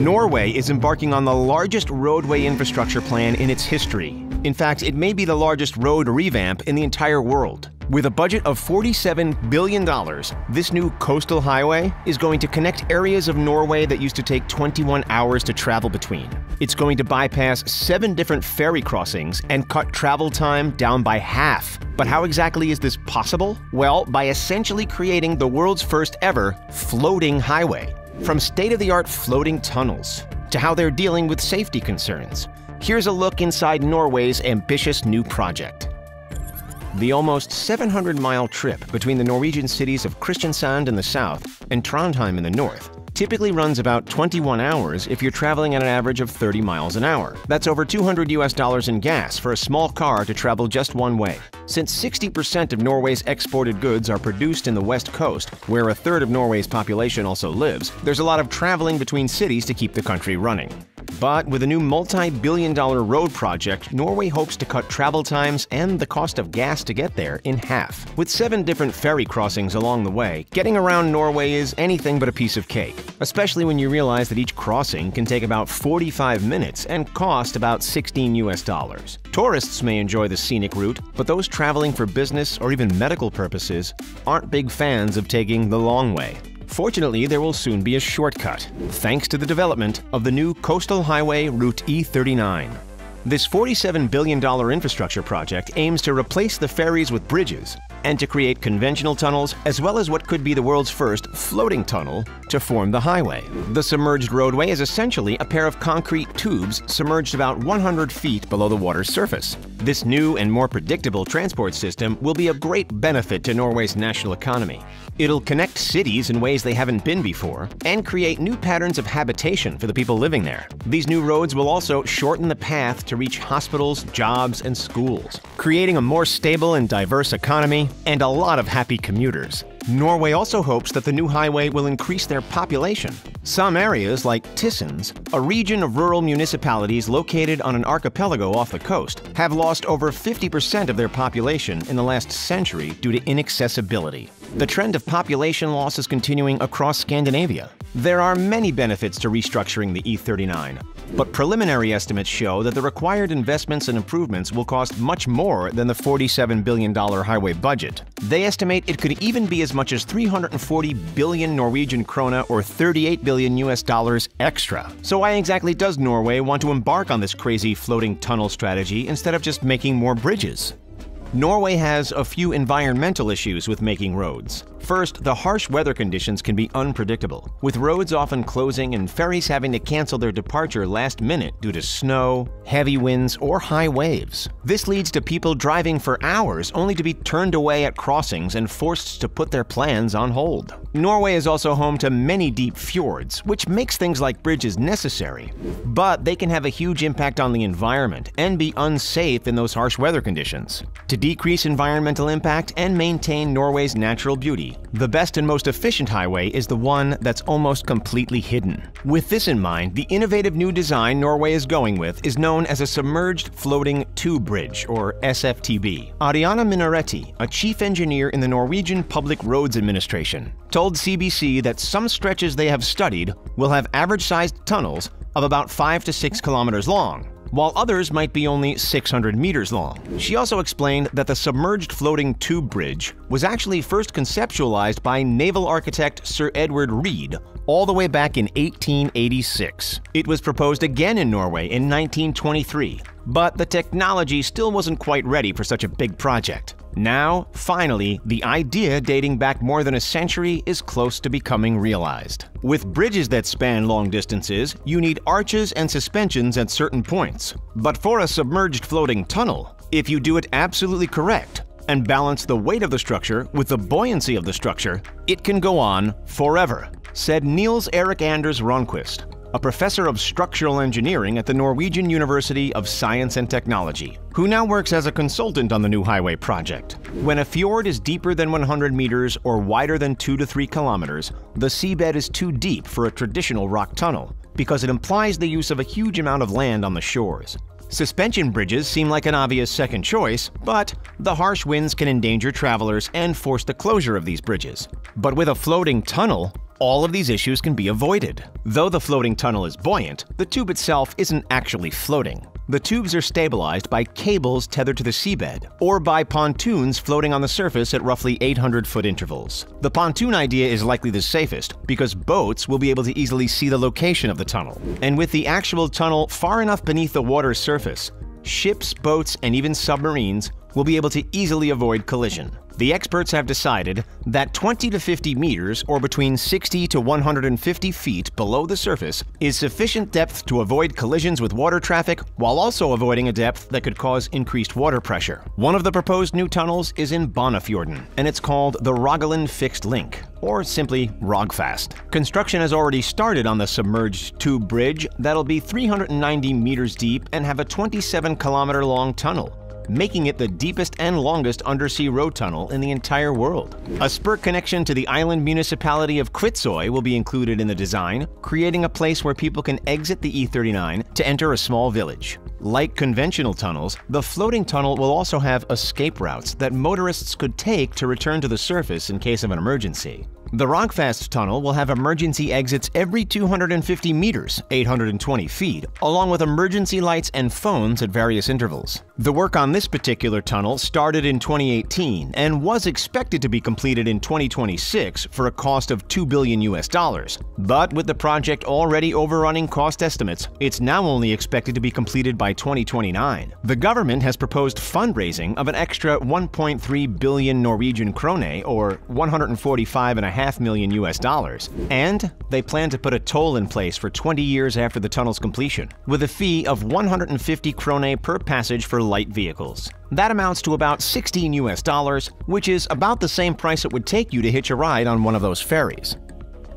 Norway is embarking on the largest roadway infrastructure plan in its history. In fact, it may be the largest road revamp in the entire world. With a budget of $47 billion, this new coastal highway is going to connect areas of Norway that used to take 21 hours to travel between. It's going to bypass 7 different ferry crossings and cut travel time down by half. But how exactly is this possible? Well, by essentially creating the world's first ever floating highway. From state-of-the-art floating tunnels to how they're dealing with safety concerns. Here's a look inside Norway's ambitious new project. The almost 700-mile trip between the Norwegian cities of Kristiansand in the south and Trondheim in the north typically runs about 21 hours if you're traveling at an average of 30 miles an hour. That's over $200 in gas for a small car to travel just one way. Since 60% of Norway's exported goods are produced in the west coast, where a third of Norway's population also lives, there's a lot of traveling between cities to keep the country running. But with a new multi-billion-dollar road project, Norway hopes to cut travel times and the cost of gas to get there in half. With 7 different ferry crossings along the way, getting around Norway is anything but a piece of cake, especially when you realize that each crossing can take about 45 minutes and cost about $16. Tourists may enjoy the scenic route, but those traveling for business or even medical purposes aren't big fans of taking the long way. Fortunately, there will soon be a shortcut, thanks to the development of the new Coastal Highway Route E39. This $47 billion infrastructure project aims to replace the ferries with bridges and to create conventional tunnels as well as what could be the world's first floating tunnel to form the highway. The submerged roadway is essentially a pair of concrete tubes submerged about 100 feet below the water's surface. This new and more predictable transport system will be of great benefit to Norway's national economy. It'll connect cities in ways they haven't been before and create new patterns of habitation for the people living there. These new roads will also shorten the path to reach hospitals, jobs, and schools, creating a more stable and diverse economy and a lot of happy commuters. Norway also hopes that the new highway will increase their population. Some areas, like Tysons, a region of rural municipalities located on an archipelago off the coast, have lost over 50% of their population in the last century due to inaccessibility. The trend of population loss is continuing across Scandinavia. There are many benefits to restructuring the E39, but preliminary estimates show that the required investments and improvements will cost much more than the $47 billion highway budget. They estimate it could even be as much as 340 billion Norwegian krone or $38 billion extra. So why exactly does Norway want to embark on this crazy floating tunnel strategy instead of just making more bridges? Norway has a few environmental issues with making roads. First, the harsh weather conditions can be unpredictable, with roads often closing and ferries having to cancel their departure last minute due to snow, heavy winds, or high waves. This leads to people driving for hours only to be turned away at crossings and forced to put their plans on hold. Norway is also home to many deep fjords, which makes things like bridges necessary. But they can have a huge impact on the environment and be unsafe in those harsh weather conditions. To decrease environmental impact and maintain Norway's natural beauty, the best and most efficient highway is the one that's almost completely hidden. With this in mind, the innovative new design Norway is going with is known as a Submerged Floating Tube Bridge, or SFTB. Ariana Minaretti, a chief engineer in the Norwegian Public Roads Administration, told CBC that some stretches they have studied will have average-sized tunnels of about 5 to 6 kilometers long, while others might be only 600 meters long. She also explained that the Submerged Floating Tube Bridge was actually first conceptualized by naval architect Sir Edward Reed all the way back in 1886. It was proposed again in Norway in 1923, but the technology still wasn't quite ready for such a big project. Now, finally, the idea dating back more than a century is close to becoming realized. With bridges that span long distances, you need arches and suspensions at certain points. But for a submerged floating tunnel, if you do it absolutely correct and balance the weight of the structure with the buoyancy of the structure, it can go on forever, said Niels Erik Anders Ronquist, a professor of structural engineering at the Norwegian University of Science and Technology, who now works as a consultant on the new highway project. When a fjord is deeper than 100 meters or wider than 2 to 3 kilometers, the seabed is too deep for a traditional rock tunnel because it implies the use of a huge amount of land on the shores. Suspension bridges seem like an obvious second choice, but the harsh winds can endanger travelers and force the closure of these bridges. But with a floating tunnel, all of these issues can be avoided. Though the floating tunnel is buoyant, the tube itself isn't actually floating. The tubes are stabilized by cables tethered to the seabed, or by pontoons floating on the surface at roughly 800-foot intervals. The pontoon idea is likely the safest because boats will be able to easily see the location of the tunnel. And with the actual tunnel far enough beneath the water's surface, ships, boats, and even submarines will be able to easily avoid collision. The experts have decided that 20 to 50 meters, or between 60 to 150 feet below the surface, is sufficient depth to avoid collisions with water traffic while also avoiding a depth that could cause increased water pressure. One of the proposed new tunnels is in Fjorden, and it's called the Rogaland Fixed Link, or simply Rogfast. Construction has already started on the Submerged Tube Bridge that'll be 390 meters deep and have a 27-kilometer-long tunnel, making it the deepest and longest undersea road tunnel in the entire world. A spur connection to the island municipality of Kristiansand will be included in the design, creating a place where people can exit the E39 to enter a small village. Like conventional tunnels, the floating tunnel will also have escape routes that motorists could take to return to the surface in case of an emergency. The Rogfast tunnel will have emergency exits every 250 meters, 820 feet, along with emergency lights and phones at various intervals. The work on this particular tunnel started in 2018 and was expected to be completed in 2026 for a cost of $2 billion. But with the project already overrunning cost estimates, it's now only expected to be completed by 2029. The government has proposed fundraising of an extra 1.3 billion Norwegian krone, or $145.5 million, and they plan to put a toll in place for 20 years after the tunnel's completion, with a fee of 150 krone per passage for light vehicles. That amounts to about $16, which is about the same price it would take you to hitch a ride on one of those ferries.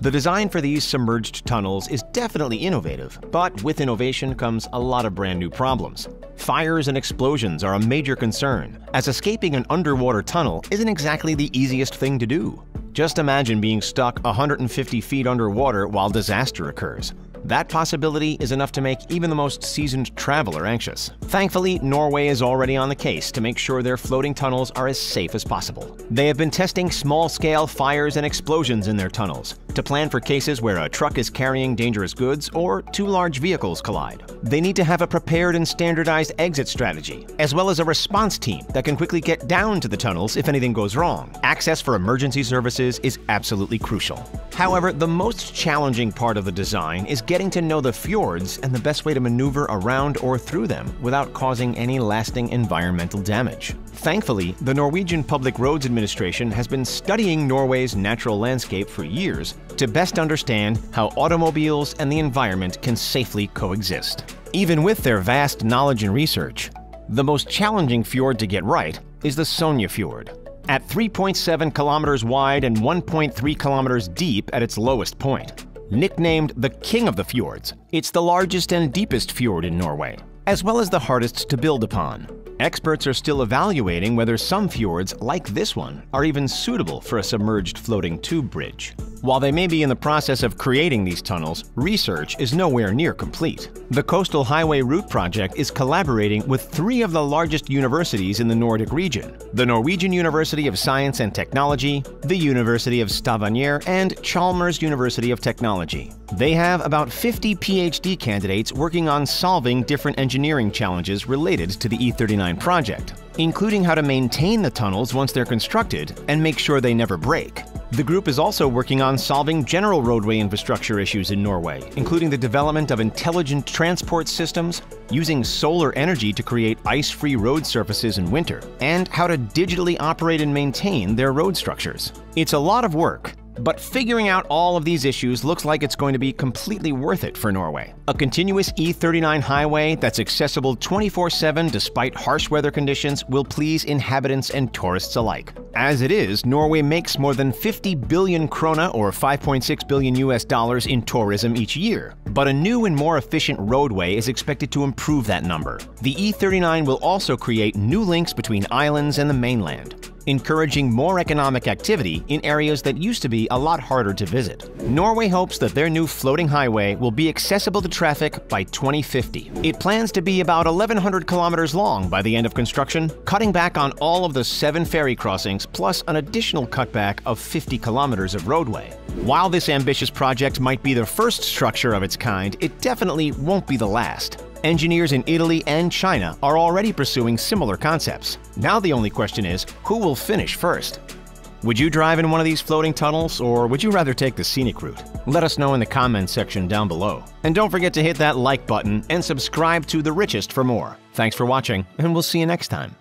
The design for these submerged tunnels is definitely innovative, but with innovation comes a lot of brand new problems. Fires and explosions are a major concern, as escaping an underwater tunnel isn't exactly the easiest thing to do. Just imagine being stuck 150 feet underwater while disaster occurs. That possibility is enough to make even the most seasoned traveler anxious. Thankfully, Norway is already on the case to make sure their floating tunnels are as safe as possible. They have been testing small-scale fires and explosions in their tunnels to plan for cases where a truck is carrying dangerous goods or two large vehicles collide. They need to have a prepared and standardized exit strategy, as well as a response team that can quickly get down to the tunnels if anything goes wrong. Access for emergency services is absolutely crucial. However, the most challenging part of the design is getting to know the fjords and the best way to maneuver around or through them without causing any lasting environmental damage. Thankfully, the Norwegian Public Roads Administration has been studying Norway's natural landscape for years to best understand how automobiles and the environment can safely coexist. Even with their vast knowledge and research, the most challenging fjord to get right is the Sogne Fjord. At 3.7 kilometers wide and 1.3 kilometers deep at its lowest point. Nicknamed the King of the Fjords, it's the largest and deepest fjord in Norway, as well as the hardest to build upon. Experts are still evaluating whether some fjords, like this one, are even suitable for a submerged floating tube bridge. While they may be in the process of creating these tunnels, research is nowhere near complete. The Coastal Highway Route project is collaborating with 3 of the largest universities in the Nordic region: the Norwegian University of Science and Technology, the University of Stavanger, and Chalmers University of Technology. They have about 50 PhD candidates working on solving different engineering challenges related to the E39 project, including how to maintain the tunnels once they're constructed and make sure they never break. The group is also working on solving general roadway infrastructure issues in Norway, including the development of intelligent transport systems, using solar energy to create ice-free road surfaces in winter, and how to digitally operate and maintain their road structures. It's a lot of work, but figuring out all of these issues looks like it's going to be completely worth it for Norway. A continuous E39 highway that's accessible 24/7 despite harsh weather conditions will please inhabitants and tourists alike. As it is, Norway makes more than 50 billion krone, or $5.6 billion in tourism each year. But a new and more efficient roadway is expected to improve that number. The E39 will also create new links between islands and the mainland. encouraging more economic activity in areas that used to be a lot harder to visit. Norway hopes that their new floating highway will be accessible to traffic by 2050. It plans to be about 1,100 kilometers long by the end of construction, cutting back on all of the 7 ferry crossings plus an additional cutback of 50 kilometers of roadway. While this ambitious project might be the first structure of its kind, it definitely won't be the last. Engineers in Italy and China are already pursuing similar concepts. Now the only question is, who will finish first? Would you drive in one of these floating tunnels, or would you rather take the scenic route? Let us know in the comments section down below. And don't forget to hit that like button and subscribe to The Richest for more. Thanks for watching, and we'll see you next time.